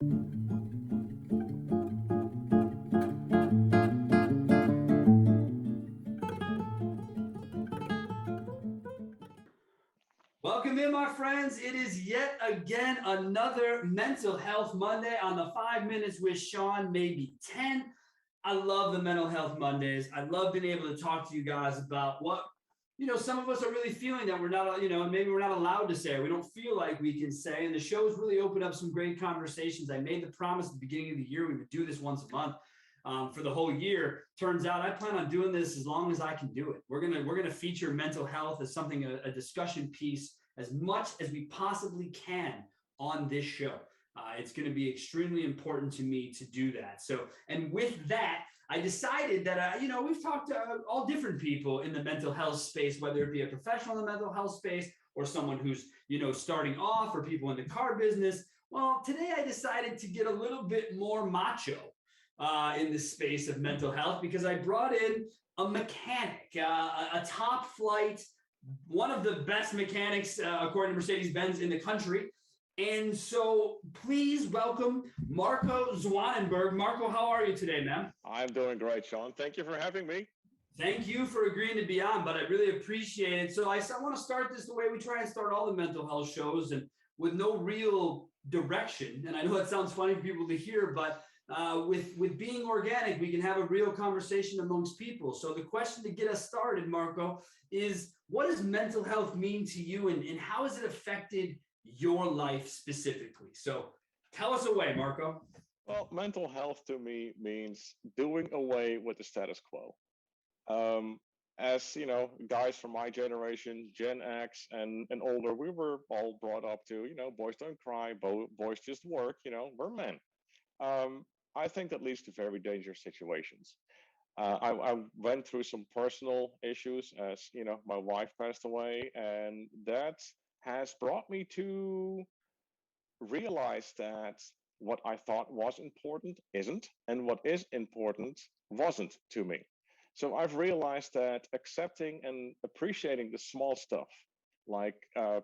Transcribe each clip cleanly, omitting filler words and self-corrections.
Welcome in, my friends. It is yet again another Mental Health Monday on the 5 minutes with Sean, maybe 10. I love the Mental Health Mondays. I love being able to talk to you guys about what, some of us are really feeling that we're not, maybe we're not allowed to say, or we don't feel like we can say. And the show's really opened up some great conversations. I made the promise at the beginning of the year we would do this once a month. For the whole year. Turns out I plan on doing this as long as I can do it. We're gonna feature mental health as something, a discussion piece, as much as we possibly can on this show. It's going to be extremely important to me to do that. So, and with that, I decided that we've talked to all different people in the mental health space, whether it be a professional in the mental health space or someone who's starting off, or people in the car business. Well, today I decided to get a little bit more macho in the space of mental health, because I brought in a mechanic, a top flight, one of the best mechanics, according to Mercedes-Benz, in the country. And so please welcome Marco Zwanenburg. Marco, how are you today, man? I'm doing great, Sean. Thank you for having me. Thank you for agreeing to be on, but I really appreciate it. So I want to start this the way we try and start all the mental health shows, and with no real direction. And I know it sounds funny for people to hear, but with being organic, we can have a real conversation amongst people. So the question to get us started, Marco, is what does mental health mean to you, and how has it affected your life specifically? So tell us away, Marco. Well, mental health to me means doing away with the status quo. As you know, guys from my generation, Gen X and older, we were all brought up to, boys don't cry, boys just work, we're men. I think that leads to very dangerous situations. I went through some personal issues, as my wife passed away, and that has brought me to realize that what I thought was important isn't, and what is important wasn't to me. So I've realized that accepting and appreciating the small stuff, like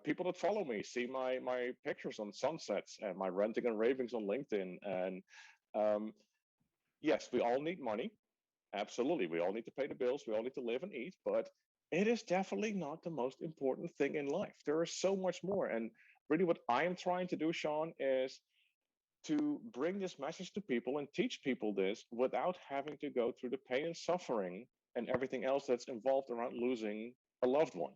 people that follow me see my pictures on sunsets and my ranting and ravings on LinkedIn, and um, yes, we all need money. Absolutely. We all need to pay the bills. We all need to live and eat, but it is definitely not the most important thing in life. There is so much more. And really, what I am trying to do, Sean, is to bring this message to people and teach people this without having to go through the pain and suffering and everything else that's involved around losing a loved one.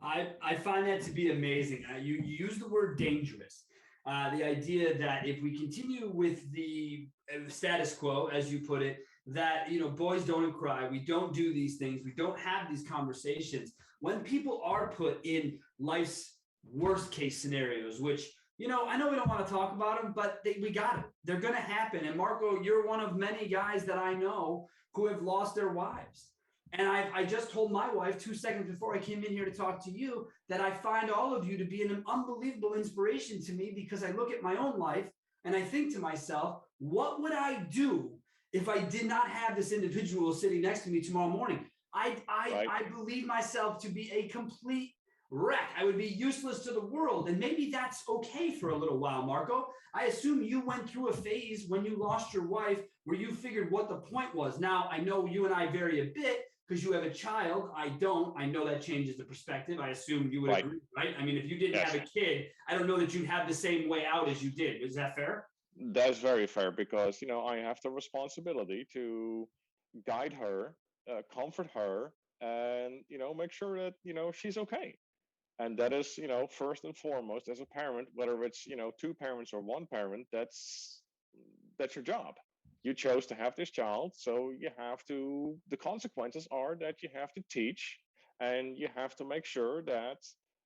I find that to be amazing. You use the word dangerous. The idea that if we continue with the status quo, as you put it, that boys don't cry, we don't do these things, we don't have these conversations. When people are put in life's worst case scenarios, which I know we don't want to talk about them, but we got it. They're going to happen. And Marco, you're one of many guys that I know who have lost their wives. And I just told my wife 2 seconds before I came in here to talk to you that I find all of you to be an unbelievable inspiration to me, because I look at my own life and I think to myself, what would I do if I did not have this individual sitting next to me tomorrow morning? I believe myself to be a complete wreck. I would be useless to the world. And maybe that's okay for a little while, Marco. I assume you went through a phase when you lost your wife where you figured what the point was. Now, I know you and I vary a bit, because you have a child. I don't. I know that changes the perspective. I assume you would agree, right? I mean, if you didn't have a kid, I don't know that you'd have the same way out as you did. Is that fair? That's very fair, because, I have the responsibility to guide her, comfort her, and, make sure that, she's okay. And that is, first and foremost, as a parent, whether it's, two parents or one parent, that's your job. You chose to have this child, so you have to, the consequences are that you have to teach, and you have to make sure that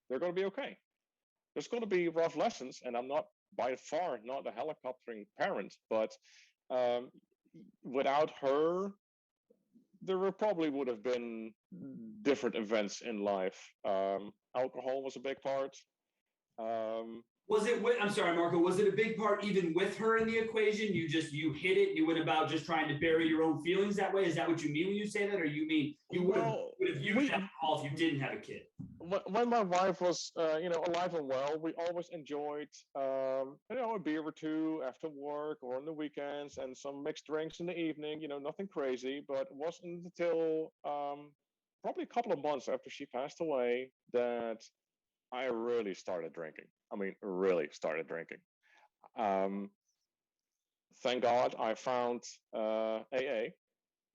they're going to be okay. There's going to be rough lessons, and I'm not, by far, not a helicoptering parent, but um, without her, probably would have been different events in life. Alcohol was a big part. Was it with, I'm sorry, Marco, was it a big part even with her in the equation? You hit it, you went about just trying to bury your own feelings that way? Is that what you mean when you say that? Or you mean you Well, would have used we alcohol if you didn't have a kid? when my wife was, alive and well, we always enjoyed, a beer or two after work or on the weekends, and some mixed drinks in the evening. Nothing crazy. But it wasn't until probably a couple of months after she passed away that I really started drinking. I mean, really started drinking. Um, thank God I found AA.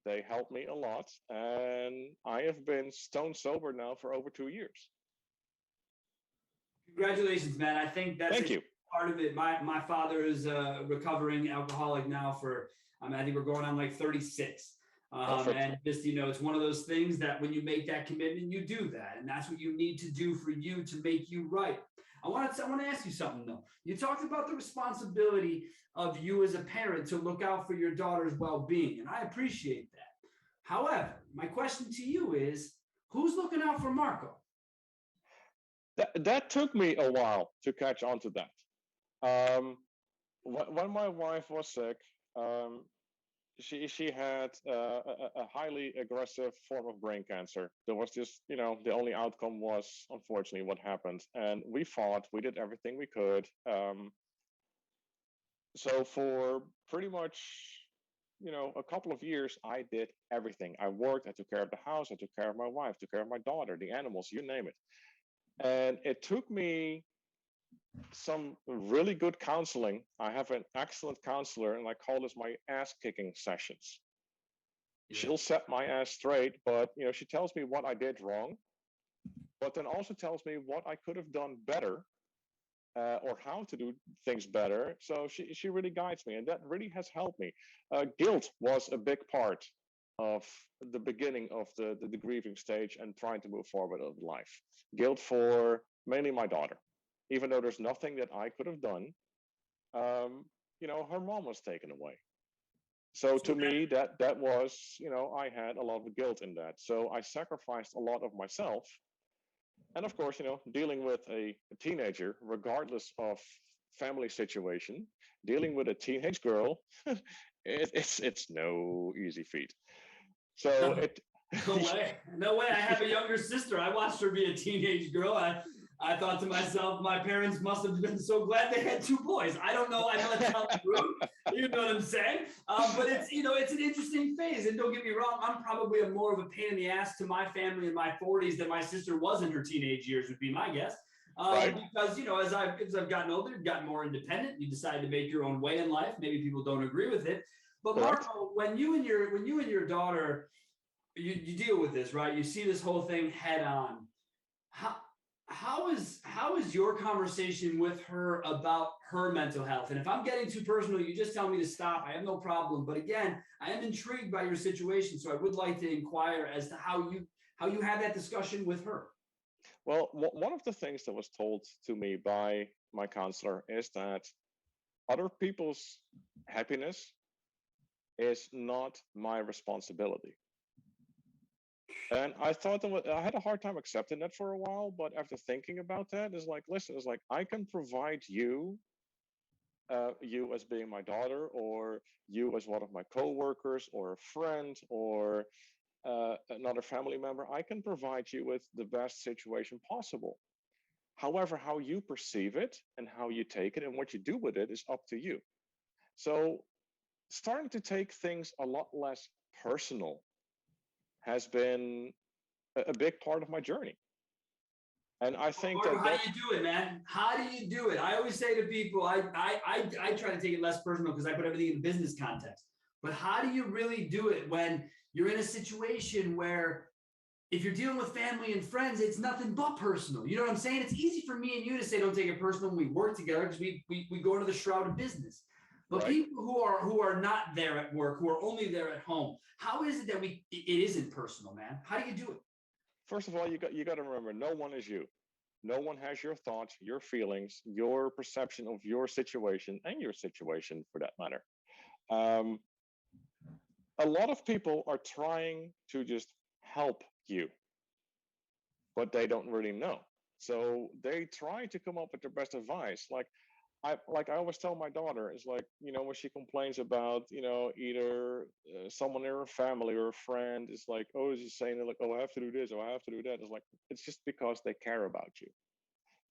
They helped me a lot, and I have been stone sober now for over 2 years. Congratulations, man. I think that's a Thank you. part of it. My father is a recovering alcoholic now for, I mean, I think we're going on like 36. Perfect. And just, it's one of those things that when you make that commitment, you do that. And that's what you need to do for you to make you right. I want to ask you something though. You talked about the responsibility of you as a parent to look out for your daughter's well-being, and I appreciate that. However, my question to you is, who's looking out for Marco? That took me a while to catch on to that. Um, when my wife was sick, um, she had a highly aggressive form of brain cancer. There was just, the only outcome was unfortunately what happened, and we fought. We did everything we could. So for pretty much, a couple of years, I did everything. I worked. I took care of the house. I took care of my wife. Took care of my daughter, the animals, you name it. And it took me some really good counseling. I have an excellent counselor, and I call this my ass kicking sessions. Yeah. She'll set my ass straight, but she tells me what I did wrong, but then also tells me what I could have done better, or how to do things better. So she really guides me, and that really has helped me. Guilt was a big part of the beginning of the grieving stage and trying to move forward of life. Guilt for mainly my daughter, even though there's nothing that I could have done. Her mom was taken away. So So to me, that was, I had a lot of guilt in that. So I sacrificed a lot of myself. And of course, dealing with a teenager, regardless of family situation, dealing with a teenage girl, it's no easy feat. So no, it, no way. No way. I have a younger sister. I watched her be a teenage girl. I thought to myself, my parents must have been so glad they had two boys. I don't know. I know that sounds rude. You know what I'm saying? But it's an interesting phase. And don't get me wrong, I'm probably more of a pain in the ass to my family in my 40s than my sister was in her teenage years, would be my guess. right, Because as I've gotten older, you've gotten more independent. You decide to make your own way in life. Maybe people don't agree with it. But correct. Marco, when you and your daughter, you deal with this, right? You see this whole thing head on. How how is your conversation with her about her mental health? And if I'm getting too personal, you just tell me to stop. I have no problem. But again, I am intrigued by your situation, so I would like to inquire as to how you had that discussion with her. Well, one of the things that was told to me by my counselor is that other people's happiness is not my responsibility. And I thought I had a hard time accepting that for a while, but after thinking about that, it's like, listen, it's like I can provide you, you as being my daughter, or you as one of my coworkers, or a friend, or another family member. I can provide you with the best situation possible. However, how you perceive it and how you take it and what you do with it is up to you. So, starting to take things a lot less personal has been a big part of my journey. And I think Marco, that how do that you do it, man? How do you do it? I always say to people, I try to take it less personal because I put everything in business context. But how do you really do it when you're in a situation where if you're dealing with family and friends, it's nothing but personal. You know what I'm saying? It's easy for me and you to say don't take it personal when we work together because we go into the shroud of business. But right. people who are not there at work, who are only there at home, how is it that it isn't personal, man? How do you do it? First of all, you got to remember, no one is you. No one has your thoughts, your feelings, your perception of your situation, and your situation for that matter. Um, a lot of people are trying to just help you, but they don't really know. So they try to come up with their best advice. Like I always tell my daughter, it's like, when she complains about, either someone in her family or a friend, it's like, oh, she's saying like, oh, I have to do this or I have to do that. It's like, it's just because they care about you.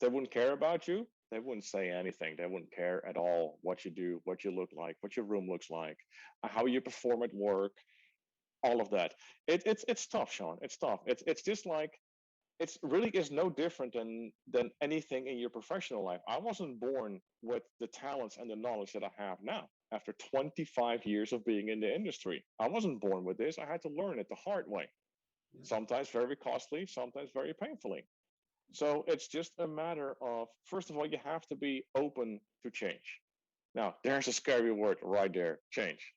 They wouldn't care about you, they wouldn't say anything. They wouldn't care at all what you do, what you look like, what your room looks like, how you perform at work, all of that. It's tough, Sean. It's tough. It's just like it's really is no different than anything in your professional life. I wasn't born with the talents and the knowledge that I have now. After 25 years of being in the industry, I wasn't born with this. I had to learn it the hard way. Sometimes very costly, sometimes very painfully. So it's just a matter of, first of all, you have to be open to change. Now, there's a scary word right there, change.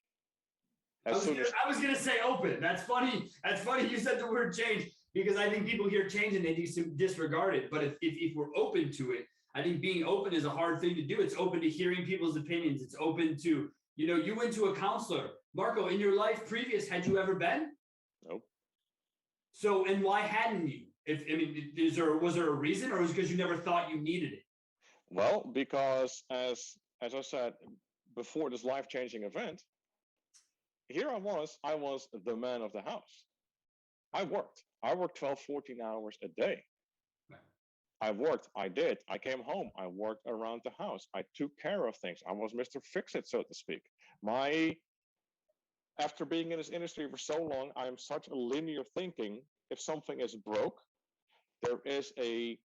I As was soon gonna, as, I was gonna say open. That's funny. That's funny. You said the word change because I think people hear change and they disregard it. But if we're open to it, I think being open is a hard thing to do. It's open to hearing people's opinions. It's open to, you went to a counselor. Marco, in your life previous, had you ever been? nope. So, and why hadn't you? If I mean, was there a reason, or was it because you never thought you needed it? Well, because as I said before this life-changing event, here I was the man of the house. I worked 12, 14 hours a day. I worked, I did. I came home, I worked around the house. I took care of things. I was Mr. Fix It, so to speak. My After being in this industry for so long, I am such a linear thinking. If something is broke, there is a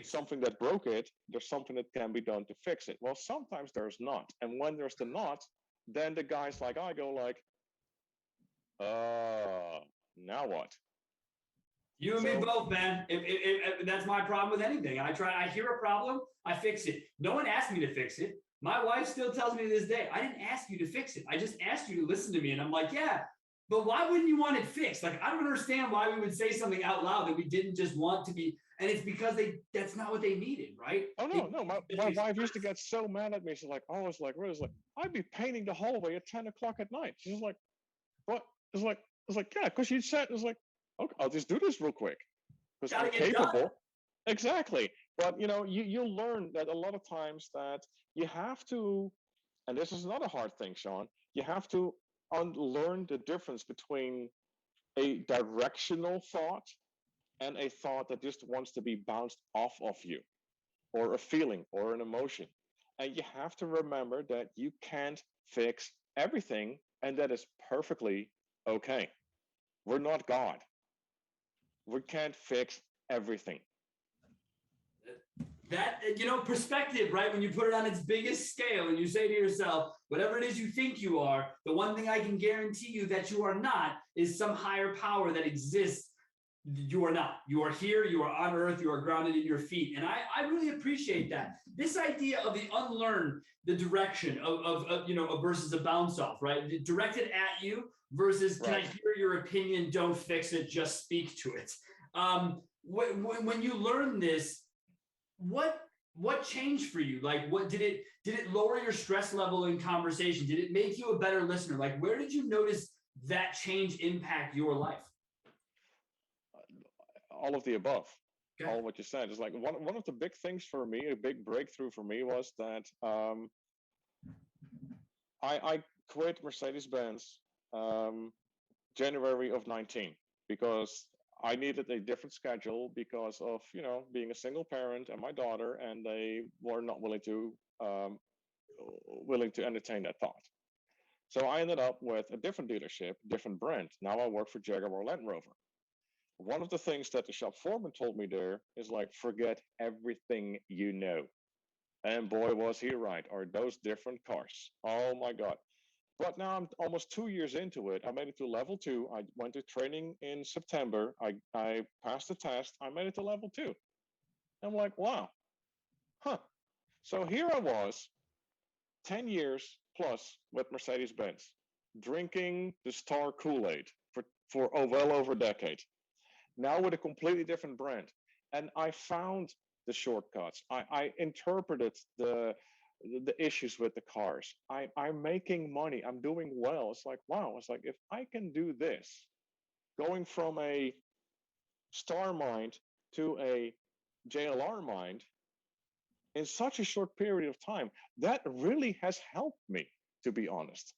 something that broke it, there's something that can be done to fix it. Well, sometimes there's not. And when there's the not, then the guys like I go like, now what? You and me So both, man. If that's my problem with anything. I hear a problem, I fix it. No one asked me to fix it. My wife still tells me to this day, I didn't ask you to fix it. I just asked you to listen to me. And I'm like, yeah, but why wouldn't you want it fixed? Like, I don't understand why we would say something out loud that we didn't just want to be. And it's because that's not what they needed, right? oh no, no, my wife used to get so mad at me. She's like, oh, it's like, really? It's like, I'd be painting the hallway at 10 o'clock at night. She's like, what? It's like, yeah, because you said, it's like, okay, I'll just do this real quick because I'm Gotta get done. capable. Exactly. But you learn that a lot of times that you have to, and this is another hard thing, Sean, you have to unlearn the difference between a directional thought and a thought that just wants to be bounced off of you, or a feeling or an emotion. And you have to remember that you can't fix everything, and that is perfectly okay. We're not God. We can't fix everything. That, perspective, right? When you put it on its biggest scale and you say to yourself, whatever it is you think you are, the one thing I can guarantee you that you are not is some higher power that exists. You are not. You are here, you are on earth, you are grounded in your feet. And I really appreciate that. This idea of the unlearn the direction of versus a bounce off, right? Directed at you versus can I Right. hear your opinion? Don't fix it, just speak to it. When you learn this, what changed for you? Like, what did it lower your stress level in conversation? Did it make you a better listener? Like, where did you notice that change impact your life? All of the above. Okay. All what you said is like one of the big things for me, a big breakthrough for me was that I quit Mercedes-Benz um, January of 19 because I needed a different schedule because of being a single parent and my daughter, and they were not willing to entertain that thought. So I ended up with a different dealership, different brand. Now I work for Jaguar Land Rover. One of the things that the shop foreman told me there is like, forget everything you know. And boy, was he right. Are those different cars? Oh my God. But now I'm almost 2 years into it. I made it to level two. I went to training in September. I passed the test. I made it to level two. I'm like, wow, huh. So here I was, 10 years plus with Mercedes Benz, drinking the Star Kool Aid for well over a decade. Now with a completely different brand. And I found the shortcuts. I interpreted the issues with the cars. I'm making money. I'm doing well. It's like, wow. It's like, if I can do this, going from a star mind to a JLR mind in such a short period of time. That really has helped me, to be honest.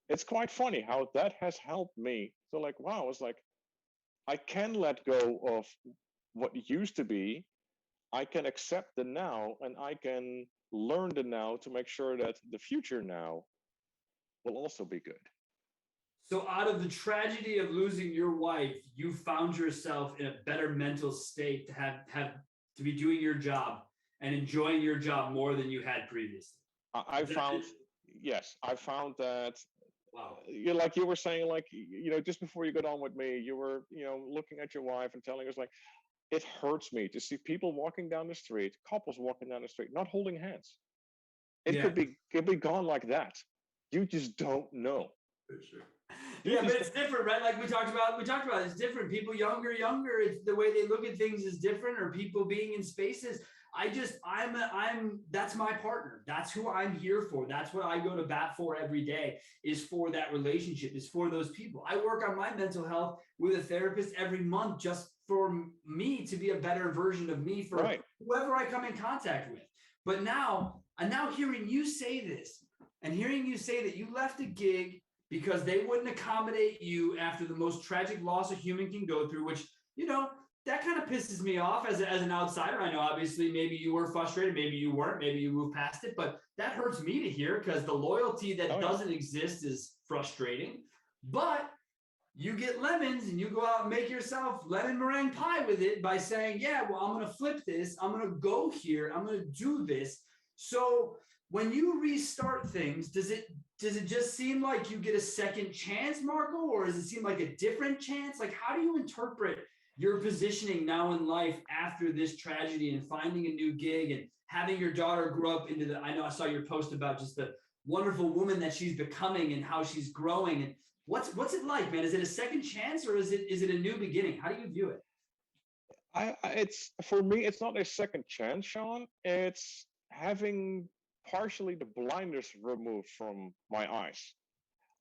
It's quite funny how that has helped me. So, like, wow, it's like I can let go of what used to be. I can accept the now, and I can learn the now to make sure that the future now will also be good. So, out of the tragedy of losing your wife, you found yourself in a better mental state to have to be doing your job and enjoying your job more than you had previously. I Is that found, yes, I found that wow? you like you were saying, like, just before you got on with me, you were, looking at your wife and telling us, like, it hurts me to see people walking down the street, couples walking down the street, not holding hands. It Yeah, could be gone like that. You just don't know. for sure. You Yeah, but just it's different, right? Like we talked about it's different. People younger, it's the way they look at things is different, or people being in spaces. I'm that's my partner. That's who I'm here for. That's what I go to bat for every day, is for that relationship, is for those people. I work on my mental health with a therapist every month just for me to be a better version of me for right. whoever I come in contact with. But now, I'm now hearing you say this and hearing you say that you left a gig because they wouldn't accommodate you after the most tragic loss a human can go through, which, that kind of pisses me off as an outsider. I know obviously maybe you were frustrated, maybe you weren't, maybe you moved past it, but that hurts me to hear because the loyalty that Oh yeah. doesn't exist is frustrating. But you get lemons and you go out and make yourself lemon meringue pie with it by saying, yeah, well, I'm going to flip this. I'm going to go here. I'm going to do this. So when you restart things, does it just seem like you get a second chance, Marco, or does it seem like a different chance? Like, how do you interpret your positioning now in life after this tragedy and finding a new gig and having your daughter grow up into I know I saw your post about just the wonderful woman that she's becoming and how she's growing, and what's it like, man? Is it a second chance or is it a new beginning? How do you view it? It's for me. It's not a second chance, Sean. It's having partially the blinders removed from my eyes.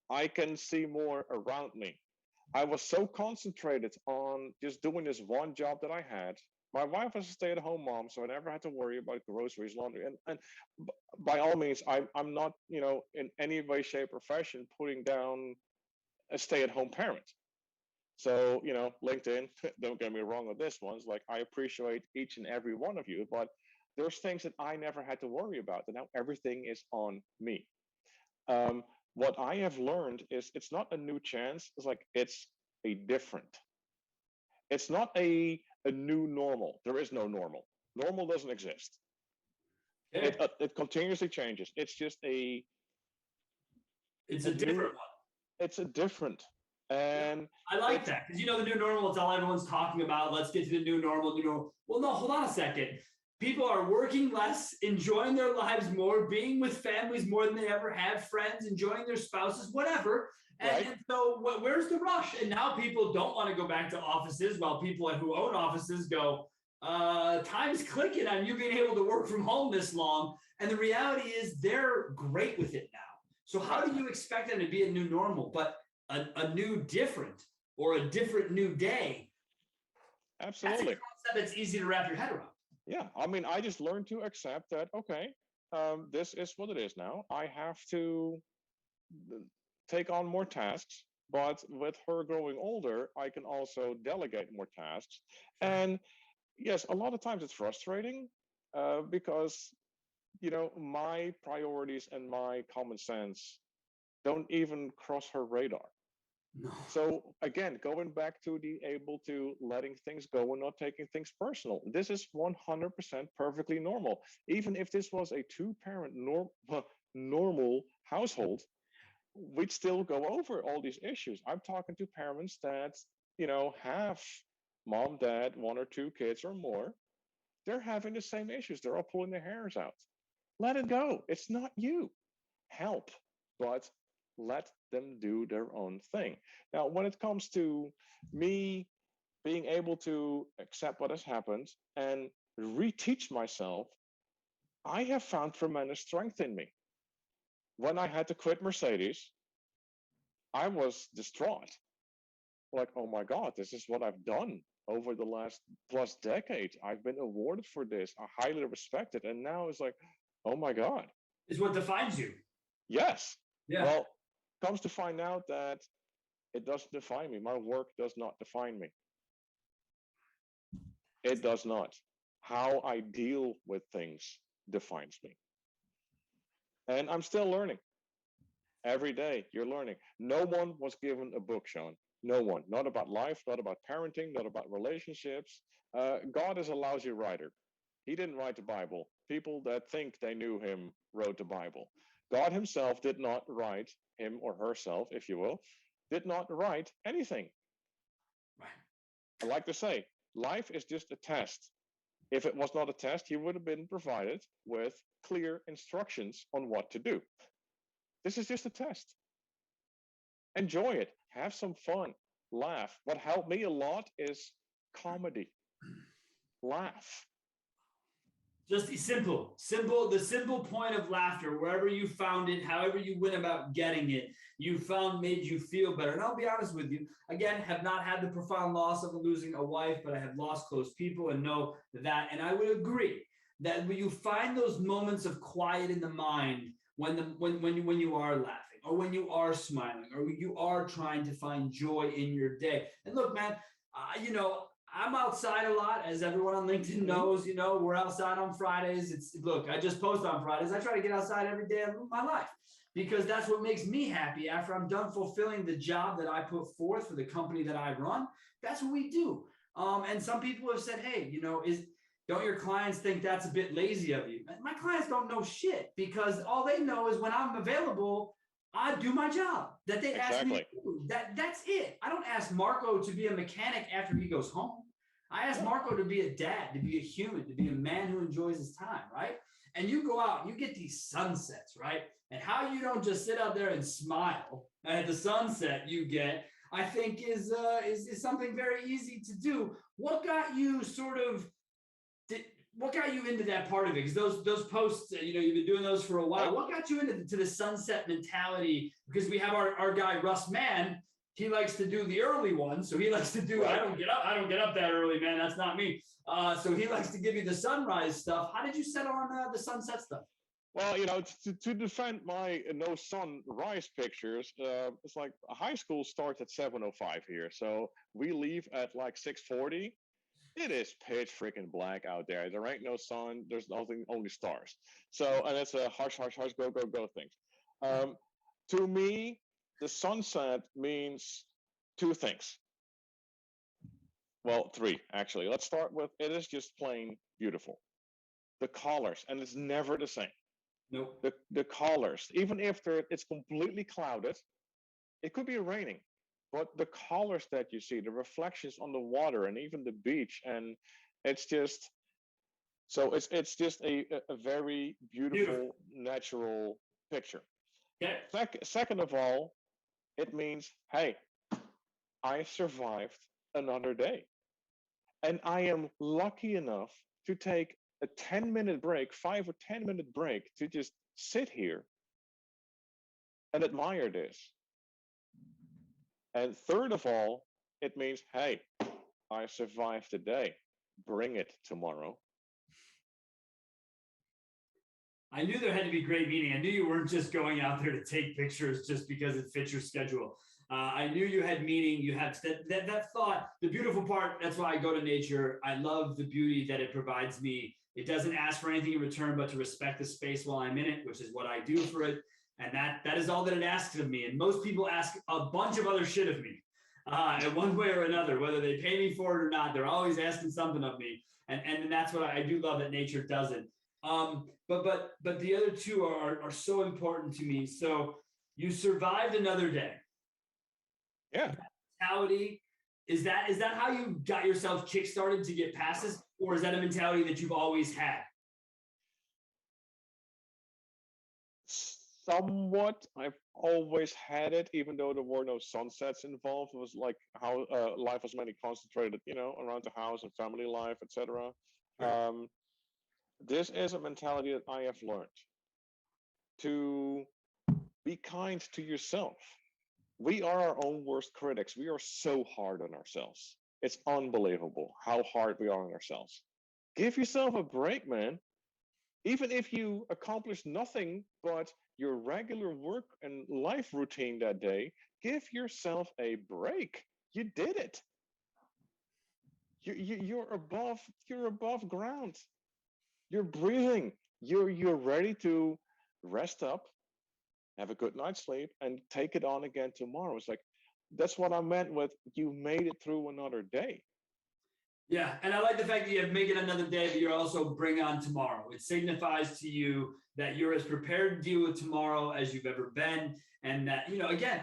I can see more around me. I was so concentrated on just doing this one job that I had. My wife was a stay-at-home mom, so I never had to worry about groceries, laundry, and by all means, I'm not, in any way, shape, or fashion putting down a stay-at-home parent. So, LinkedIn, don't get me wrong on this one. It's like I appreciate each and every one of you, but there's things that I never had to worry about, and now everything is on me. Um, what I have learned is it's not a new chance. It's like it's a different. It's not a new normal. There is no normal. Normal doesn't exist. Okay. It continuously changes. It's just It's a a new. different one. It's a different, Yeah. and I like it's that because the new normal, it's all everyone's talking about. Let's get to the new normal, Well, no, hold on a second. People are working less, enjoying their lives more, being with families more than they ever have, friends, enjoying their spouses, whatever. And, right. and so, where's the rush? And now people don't want to go back to offices, while people who own offices go, time's clicking on you being able to work from home this long. And the reality is they're great with it now. So, how Right. do you expect them to be a new normal? But a new different or a different new day, that's a Absolutely. concept that's easy to wrap your head around. Yeah. I mean, I just learned to accept that. Okay, this is what it is now. I have to take on more tasks, but with her growing older, I can also delegate more tasks. Sure. And yes, a lot of times it's frustrating because my priorities and my common sense don't even cross her radar. No. So again, going back to the able to letting things go and not taking things personal. This is 100% perfectly normal. Even if this was a two-parent normal household, we'd still go over all these issues. I'm talking to parents that, have mom, dad, one or two kids or more. They're having the same issues. They're all pulling their hairs out. Let it go. It's not you. Help, but let them do their own thing. Now, when it comes to me being able to accept what has happened and reteach myself, I have found tremendous strength in me. When I had to quit Mercedes, I was distraught. Like, oh my God, this is what I've done. over the last plus decade. I've been awarded for this. I highly respect it. And now it's like, oh my God. Is what defines you. Yes. Yeah. Well, comes to find out that it doesn't define me. My work does not define me. It does not. How I deal with things defines me. And I'm still learning. Every day you're learning. No one was given a book, Sean. No one. Not about life, not about parenting, not about relationships. God is a lousy writer. He didn't write the Bible. People that think they knew him wrote the Bible. God himself did not write, him or herself, if you will, did not write anything. Right. I like to say, life is just a test. If it was not a test, he would have been provided with clear instructions on what to do. This is just a test. Enjoy it. Have some fun. Laugh. What helped me a lot is comedy. Laugh. Just the simple point of laughter, wherever you found it, however you went about getting it, you found made you feel better. And I'll be honest with you, again, have not had the profound loss of losing a wife, but I have lost close people and know that. And I would agree that when you find those moments of quiet in the mind, when you are laughing, or when you are smiling, or when you are trying to find joy in your day. And look, man, I'm outside a lot, as everyone on LinkedIn knows. We're outside on Fridays. Look, I just post on Fridays. I try to get outside every day of my life because that's what makes me happy after I'm done fulfilling the job that I put forth for the company that I run. That's what we do. And some people have said, hey, don't your clients think that's a bit lazy of you? My clients don't know shit because all they know is when I'm available, I do my job that they ask me to do. That's it. I don't ask Marco to be a mechanic after he goes home. I ask Marco to be a dad, to be a human, to be a man who enjoys his time, right? And you go out, you get these sunsets, right? And how you don't just sit out there and smile at the sunset you get, I think is something very easy to do. What got you what got you into that part of it? Because those posts, you've been doing those for a while. What got you into the sunset mentality? Because we have our guy Russ Mann. He likes to do the early one, so he likes to do. Right. I don't get up that early, man. That's not me. So he likes to give you the sunrise stuff. How did you settle on the sunset stuff? Well, to defend my no sunrise pictures, it's like high school starts at 7:05 here, so we leave at like 6:40. It is pitch freaking black out there. There ain't no sun. There's nothing, only stars. So, and it's a hush, hush, hush, go, go, go thing. To me, the sunset means two things. Well, three, actually. Let's start with it is just plain beautiful. The colors, and it's never the same. Nope. The colors, even if it's completely clouded, it could be raining. But the colors that you see, the reflections on the water and even the beach, and it's just it's just a very beautiful natural picture. Okay. Second of all, it means, hey, I survived another day. And I am lucky enough to take a 10-minute break, 5 or 10 minute break to just sit here and admire this. And third of all, it means, hey, I survived today. Bring it tomorrow. I knew there had to be great meaning. I knew you weren't just going out there to take pictures just because it fits your schedule. I knew you had meaning. You had that thought. The beautiful part, that's why I go to nature. I love the beauty that it provides me. It doesn't ask for anything in return but to respect the space while I'm in it, which is what I do for it. And that is all that it asks of me. And most people ask a bunch of other shit of me in one way or another, whether they pay me for it or not. They're always asking something of me. And that's what I do love that nature does it. But the other two are so important to me. So you survived another day. Yeah. Mentality, is that how you got yourself kickstarted to get past this, or is that a mentality that you've always had? Somewhat. I've always had it, even though there were no sunsets involved. It was like how life was mainly concentrated, around the house and family life, etc. Sure. This is a mentality that I have learned to be kind to yourself. We are our own worst critics. We are so hard on ourselves. It's unbelievable how hard we are on ourselves. Give yourself a break, man. Even if you accomplish nothing but your regular work and life routine that day, give yourself a break. You did it. You're above ground. You're breathing. You're ready to rest up, have a good night's sleep, and take it on again tomorrow. It's like that's what I meant with you made it through another day. Yeah, and I like the fact that you have make it another day, but you also bring on tomorrow. It signifies to you that you're as prepared to deal with tomorrow as you've ever been, and that again,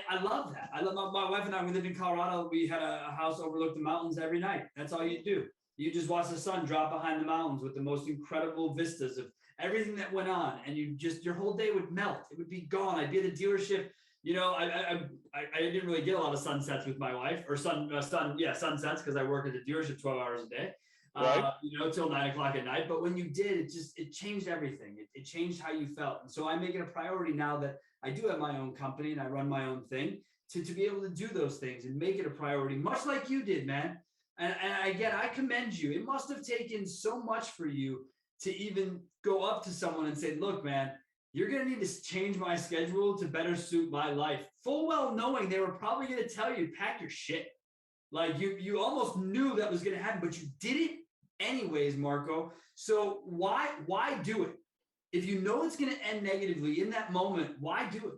I love that. I love my wife and I. We lived in Colorado. We had a house overlooked the mountains every night. That's all you do. You just watch the sun drop behind the mountains with the most incredible vistas of everything that went on, and your whole day would melt. It would be gone. I'd be at the dealership. I didn't really get a lot of sunsets with my wife, or sunsets, because I work at the dealership 12 hours a day, Right? till 9 o'clock at night. But when you did, it changed everything. It changed how you felt. And so I make it a priority now that I do have my own company and I run my own thing to be able to do those things and make it a priority, much like you did, man. And again, I commend you. It must have taken so much for you to even go up to someone and say, look, man, you're going to need to change my schedule to better suit my life. Full well knowing they were probably going to tell you, pack your shit. Like you almost knew that was going to happen, but you did it anyways, Marco. So why do it? If you know it's going to end negatively in that moment, why do it?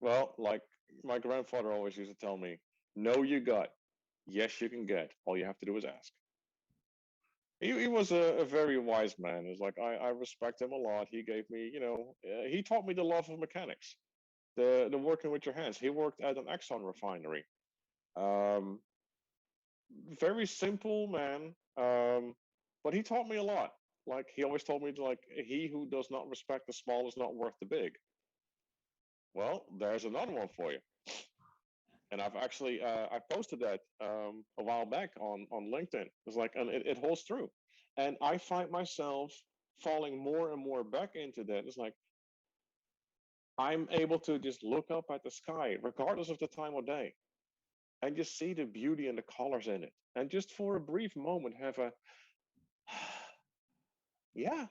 Well, like my grandfather always used to tell me, know your gut. Yes, you can get. All you have to do is ask. He was a very wise man. It's like I respect him a lot. He gave me, he taught me the love of mechanics, the working with your hands. He worked at an Exxon refinery. Um, Very simple man, but he taught me a lot. Like he always told me, like he who does not respect the small is not worth the big. Well, there's another one for you. And I've actually I posted that a while back on LinkedIn. It's like, and it holds true. And I find myself falling more and more back into that. It's like I'm able to just look up at the sky, regardless of the time of day, and just see the beauty and the colors in it, and just for a brief moment have a yeah,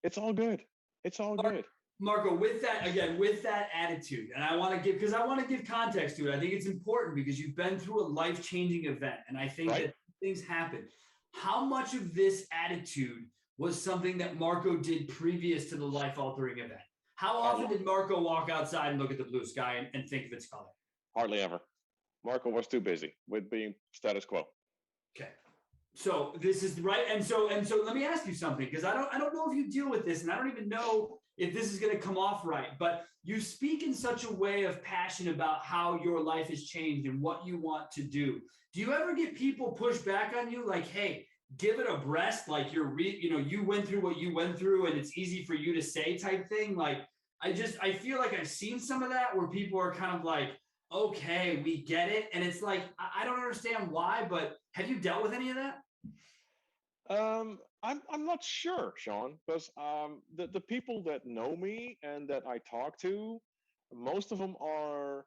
it's all good. It's all good. Marco, with that attitude, and I want to give context to it. I think it's important because you've been through a life-changing event, and I think Right? that things happen. How much of this attitude was something that Marco did previous to the life-altering event? How often Hardly, did Marco walk outside and look at the blue sky and think of its color? hardly ever. Marco was too busy with being status quo. Okay. So this is right. And so let me ask you something, because I don't know if you deal with this, and I don't even know if this is going to come off right, but you speak in such a way of passion about how your life has changed and what you want to do. Do you ever get people push back on you like, hey, give it a breast, like you went through what you went through and it's easy for you to say type thing? Like I feel like I've seen some of that where people are kind of like, okay, we get it. And it's like, I don't understand why, but have you dealt with any of that? I'm not sure, Sean, because the people that know me and that I talk to, most of them are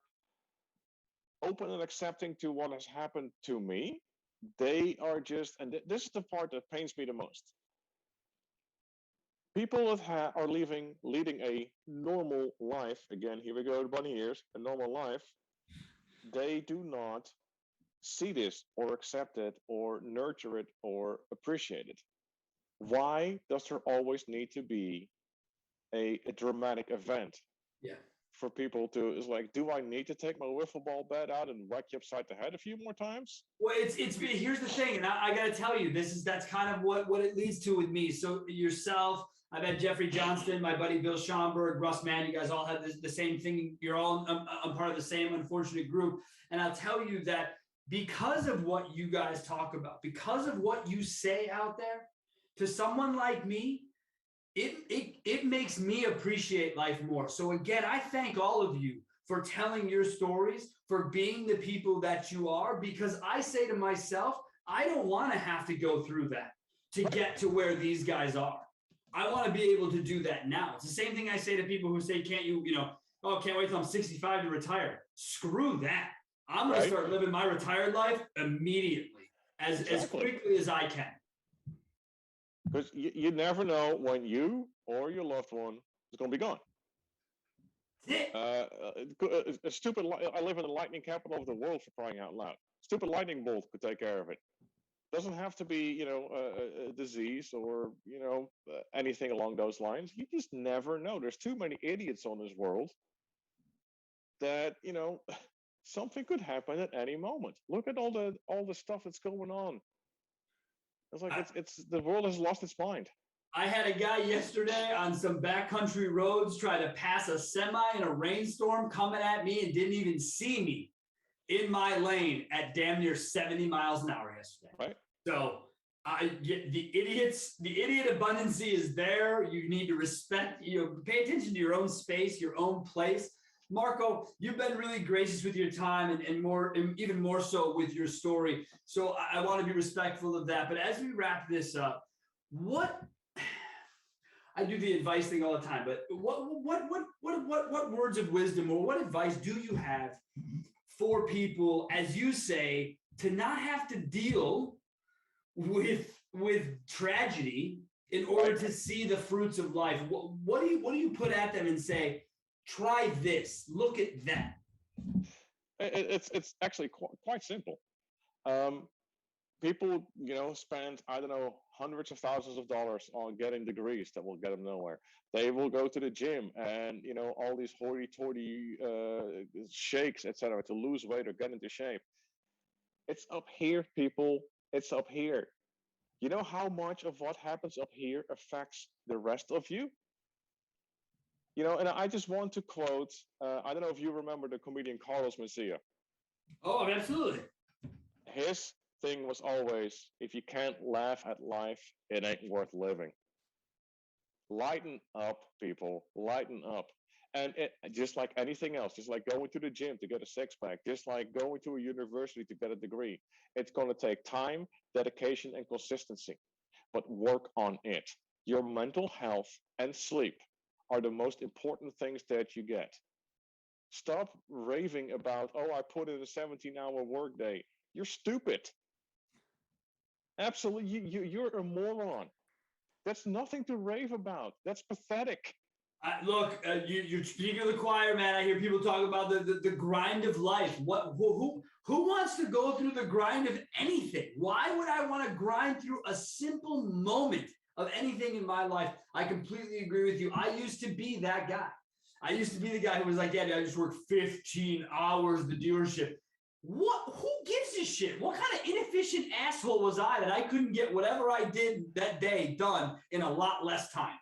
open and accepting to what has happened to me. They are just, and this is the part that pains me the most. People that are leading a normal life. Again, here we go, the bunny ears. A normal life. They do not see this or accept it or nurture it or appreciate it. Why does there always need to be a dramatic event Yeah. for people to, is like, do I need to take my wiffle ball bat out and whack you upside the head a few more times? Well, here's the thing, and I got to tell you, that's kind of what it leads to with me. So yourself, I've had Jeffrey Johnston, my buddy Bill Schomburg, Russ Mann. You guys all have the same thing. You're all I'm part of the same unfortunate group, and I'll tell you that because of what you guys talk about, because of what you say out there, to someone like me, it makes me appreciate life more. So again, I thank all of you for telling your stories, for being the people that you are, because I say to myself, I don't want to have to go through that to get to where these guys are. I want to be able to do that now. It's the same thing I say to people who say, can't you, oh, can't wait till I'm 65 to retire. Screw that. I'm going to right? start living my retired life immediately, as Exactly. quickly as I can. Because you never know when you or your loved one is going to be gone. A stupid, I live in the lightning capital of the world, for crying out loud. Stupid lightning bolt could take care of it. Doesn't have to be, a disease or, anything along those lines. You just never know. There's too many idiots on this world that, something could happen at any moment. Look at all the stuff that's going on. It's like I, it's the world has lost its mind. I had a guy yesterday on some backcountry roads try to pass a semi in a rainstorm coming at me and didn't even see me in my lane at damn near 70 miles an hour yesterday. Right. So the idiot abundancy is there. You need to respect, pay attention to your own space, your own place. Marco, you've been really gracious with your time and even more so with your story. So I want to be respectful of that. But as we wrap this up, what I do the advice thing all the time, but what words of wisdom or what advice do you have for people, as you say, to not have to deal with tragedy in order to see the fruits of life? What do you put at them and say, try this, look at that? It's actually quite simple. People, spend, I don't know, hundreds of thousands of dollars on getting degrees that will get them nowhere. They will go to the gym and, all these hoity-toity shakes, etc., to lose weight or get into shape. It's up here, people. It's up here. You know how much of what happens up here affects the rest of you? And I just want to quote, I don't know if you remember the comedian Carlos Mencia. Oh, absolutely. His thing was always, if you can't laugh at life, it ain't worth living. Lighten up, people. Lighten up. And just like anything else, just like going to the gym to get a six pack, just like going to a university to get a degree, it's going to take time, dedication, and consistency. But work on it. Your mental health and sleep are the most important things that you get. Stop raving about, oh, I put in a 17-hour workday. You're stupid. Absolutely, you're a moron. That's nothing to rave about. That's pathetic. Look, you're speaking to the choir, man. I hear people talk about the grind of life. Who wants to go through the grind of anything? Why would I want to grind through a simple moment of anything in my life? I completely agree with you. I used to be that guy. I used to be the guy who was like, yeah, I just worked 15 hours at the dealership. Who gives a shit? What kind of inefficient asshole was I that I couldn't get whatever I did that day done in a lot less time?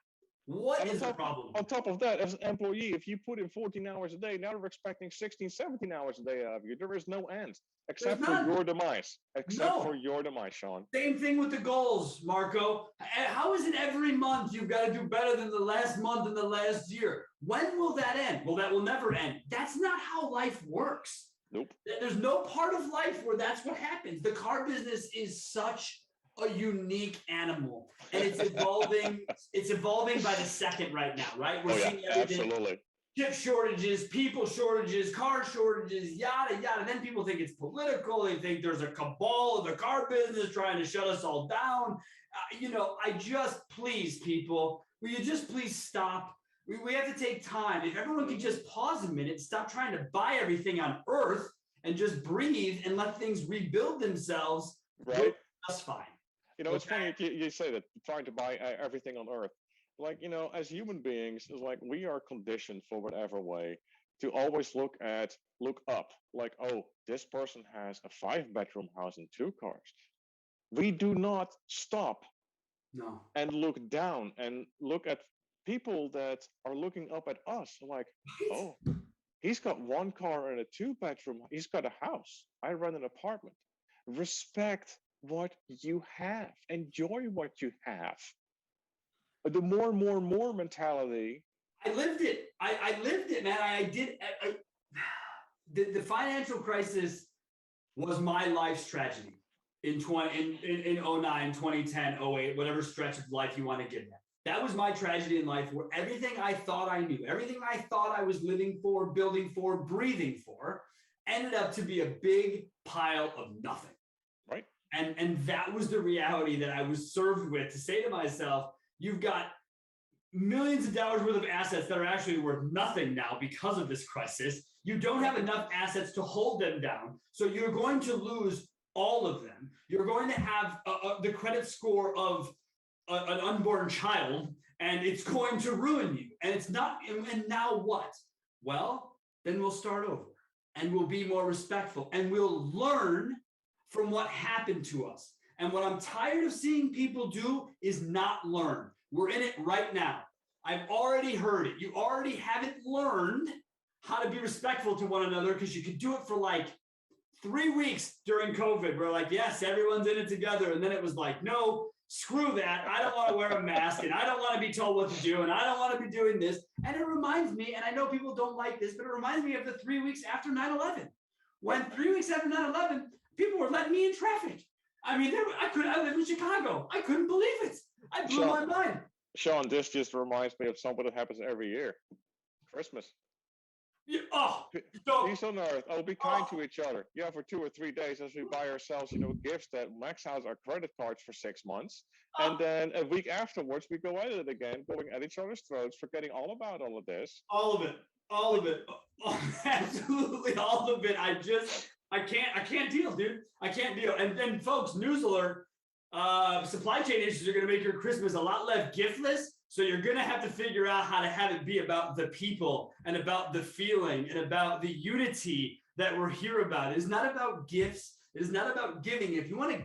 What is the problem? On top of that, as an employee, if you put in 14 hours a day, now they're expecting 16, 17 hours a day out of you. There is no end, except for your demise. Except for your demise, Sean. Same thing with the goals, Marco. How is it every month you've got to do better than the last month and the last year? When will that end? Well, that will never end. That's not how life works. Nope. There's no part of life where that's what happens. The car business is such a unique animal, and it's evolving. It's evolving by the second right now, right? We're seeing everything. Absolutely. Chip shortages, people shortages, car shortages, yada yada. Then people think it's political. They think there's a cabal of the car business trying to shut us all down. I just, please, people, will you just please stop? We have to take time. If everyone could just pause a minute, stop trying to buy everything on Earth and just breathe and let things rebuild themselves, right? That's fine. It's funny you say that, trying to buy everything on Earth. Like, as human beings, it's like we are conditioned for whatever way to always look up. Like, oh, this person has a 5-bedroom house and 2 cars. We do not stop and look down and look at people that are looking up at us. Like, oh, he's got 1 car and a 2-bedroom. He's got a house. I rent an apartment. Respect what you have. Enjoy what you have. The more mentality. I lived it. I lived it, man. I did. The financial crisis was my life's tragedy in 09, 2010, 08, whatever stretch of life you want to give that. That was my tragedy in life, where everything I thought I knew, everything I thought I was living for, building for, breathing for, ended up to be a big pile of nothing. Right. And that was the reality that I was served with, to say to myself, you've got millions of dollars worth of assets that are actually worth nothing now because of this crisis. You don't have enough assets to hold them down. So you're going to lose all of them. You're going to have the credit score of an unborn child, and it's going to ruin you. And it's not, and now what? Well, then we'll start over and we'll be more respectful and we'll learn from what happened to us. And what I'm tired of seeing people do is not learn. We're in it right now. I've already heard it. You already haven't learned how to be respectful to one another, because you could do it for like 3 weeks during COVID. We're like, yes, everyone's in it together. And then it was like, no, screw that. I don't want to wear a mask, and I don't want to be told what to do, and I don't want to be doing this. And it reminds me, and I know people don't like this, but it reminds me of the 3 weeks after 9/11. When 3 weeks after 9/11, people were letting me in traffic. I mean, I live in Chicago. I couldn't believe it. I blew my mind. Sean, this just reminds me of something that happens every year. Christmas. Yeah, Peace on earth. Oh, be kind to each other. Yeah, for 2 or 3 days as we buy ourselves, gifts that max out our credit cards for 6 months. And then a week afterwards, we go at it again, going at each other's throats, forgetting all about all of this. All of it. All of it. Absolutely all of it. I can't deal, dude. I can't deal. And then, folks, news alert. Supply chain issues are going to make your Christmas a lot less giftless. So you're going to have to figure out how to have it be about the people and about the feeling and about the unity that we're here about. It is not about gifts. It is not about giving. If you want to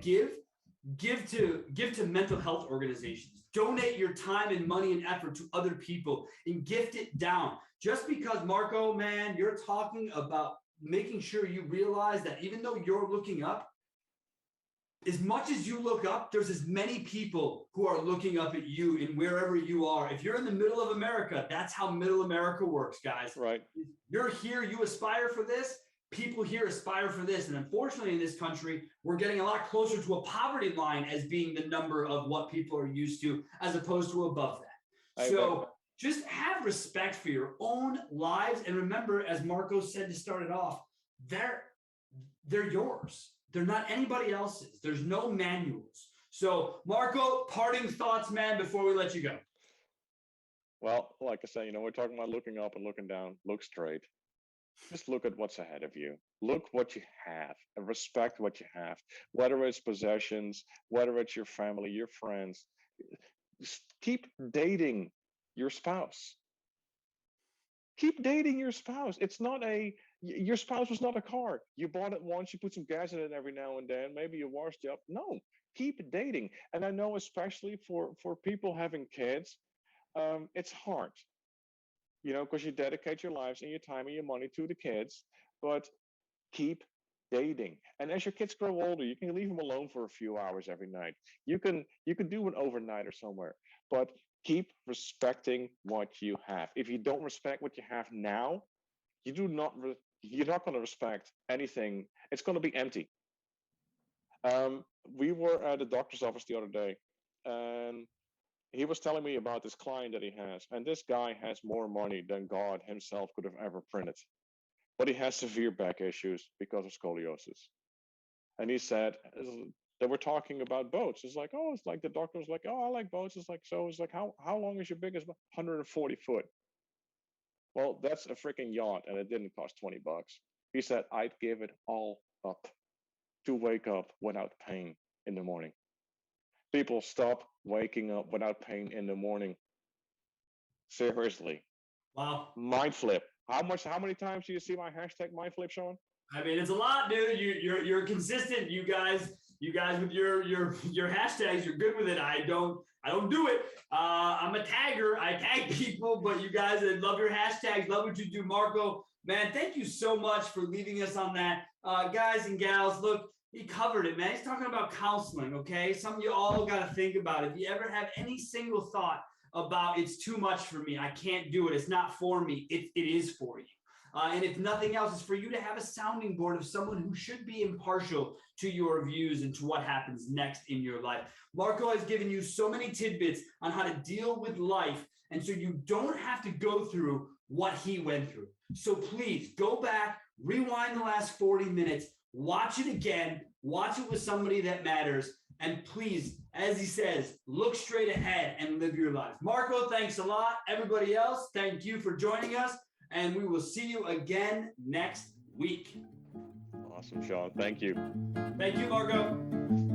give to mental health organizations. Donate your time and money and effort to other people and gift it down. Just because, Marco, man, you're talking about making sure you realize that even though you're looking up, as much as you look up, there's as many people who are looking up at you in wherever you are. If you're in the middle of America, that's how middle America works, guys. Right. You're here, you aspire for this. People here aspire for this. And unfortunately, in this country, we're getting a lot closer to a poverty line as being the number of what people are used to, as opposed to above that. So just have respect for your own lives. And remember, as Marco said to start it off, they're yours. They're not anybody else's. There's no manuals. So, Marco, parting thoughts, man, before we let you go. Well, like I said, we're talking about looking up and looking down. Look straight. Just look at what's ahead of you. Look what you have and respect what you have, whether it's possessions, whether it's your family, your friends. Just keep dating your spouse. Keep dating your spouse. Your spouse was not a car. You bought it once, you put some gas in it every now and then, maybe you washed it up. No, keep dating. And I know especially for people having kids, it's hard, because you dedicate your lives and your time and your money to the kids, but keep dating. And as your kids grow older, you can leave them alone for a few hours every night. You can do an overnighter somewhere, but keep respecting what you have. If you don't respect what you have now, you're not going to respect anything. It's going to be empty. We were at the doctor's office the other day, and he was telling me about this client that he has. And this guy has more money than God himself could have ever printed. But he has severe back issues because of scoliosis. And he said, they were talking about boats. It's like, it's like the doctor was like, I like boats. It's like, how long is your biggest boat? 140 foot. Well, that's a freaking yacht, and it didn't cost $20. He said, I'd give it all up to wake up without pain in the morning. People, stop waking up without pain in the morning. Seriously. Wow. Mind flip. How many times do you see my hashtag mind flip, Sean? I mean, it's a lot, dude. You're consistent. You guys with your hashtags, you're good with it. I don't do it. I'm a tagger. I tag people, but you guys, I love your hashtags. Love what you do, Marco. Man, thank you so much for leaving us on that. Guys and gals, look, he covered it, man. He's talking about counseling, okay? Something you all got to think about. If you ever have any single thought about it's too much for me, I can't do it, it's not for me, it is for you. And if nothing else, it's for you to have a sounding board of someone who should be impartial to your views and to what happens next in your life. Marco has given you so many tidbits on how to deal with life, and so you don't have to go through what he went through. So please go back, rewind the last 40 minutes, watch it again, watch it with somebody that matters, and please, as he says, look straight ahead and live your life. Marco, thanks a lot. Everybody else, thank you for joining us, and we will see you again next week. Awesome, Sean. Thank you. Thank you, Marco.